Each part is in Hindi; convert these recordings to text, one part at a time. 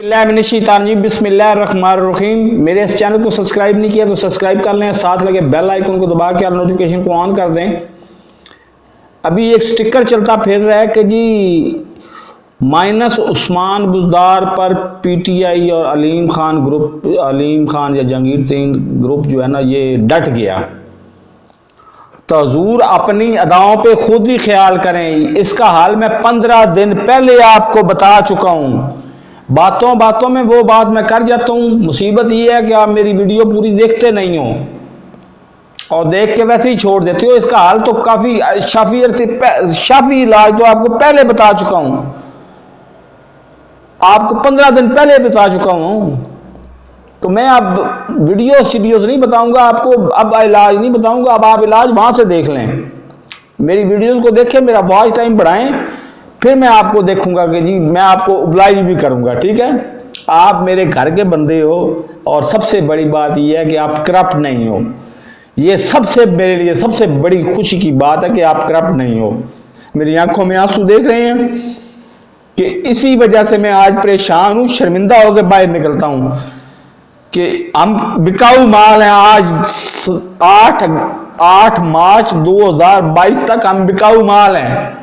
बिस्मिल्लाहिर्रहमानिर्रहीम। मेरे इस चैनल को सब्सक्राइब नहीं किया तो सब्सक्राइब कर लें, साथ लगे बेल आइकन को दबा के नोटिफिकेशन को ऑन कर दें। अभी एक स्टिकर चलता फिर रहा है कि जी माइनस उस्मान बुज़दार पर पीटीआई और अलीम खान या जहांगीर तरीन ग्रुप जो है ना ये डट गया। तो हुजूर अपनी अदाओं पे खुद ही ख्याल करें। इसका हाल मैं 15 दिन पहले आपको बता चुका हूँ। बातों बातों में वो बात मैं कर जाता हूँ। मुसीबत ये है कि आप मेरी वीडियो पूरी देखते नहीं हो और देख के वैसे ही छोड़ देते हो। इसका हाल तो काफ़ी शाफी इलाज तो आपको पहले बता चुका हूँ, आपको 15 दिन पहले बता चुका हूँ। तो मैं अब वीडियोस नहीं बताऊंगा आपको, अब इलाज नहीं बताऊंगा। अब आप इलाज वहां से देख लें, मेरी वीडियोस को देखें, मेरा वॉच टाइम बढ़ाएं, फिर मैं आपको देखूंगा कि जी मैं आपको ओब्लाइज भी करूंगा। ठीक है, आप मेरे घर के बंदे हो और सबसे बड़ी बात यह है कि आप करप्ट नहीं हो। ये सबसे मेरे लिए सबसे बड़ी खुशी की बात है कि आप करप्ट नहीं हो। मेरी आंखों में आंसू देख रहे हैं कि इसी वजह से मैं आज परेशान हूं, शर्मिंदा होकर बाहर निकलता हूं कि हम बिकाऊ माल हैं। आज 8 मार्च 2022 तक हम बिकाऊ माल हैं।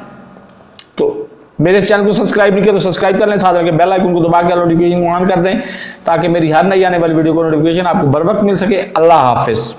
तो मेरे चैनल को सब्सक्राइब नहीं किया तो सब्सक्राइब कर लें, साथ में बेल आइकन को दबा के नोटिफिकेशन ऑन कर दें ताकि मेरी हर नई आने वाली वीडियो को नोटिफिकेशन आपको बर वक्त मिल सके। अल्लाह हाफिज।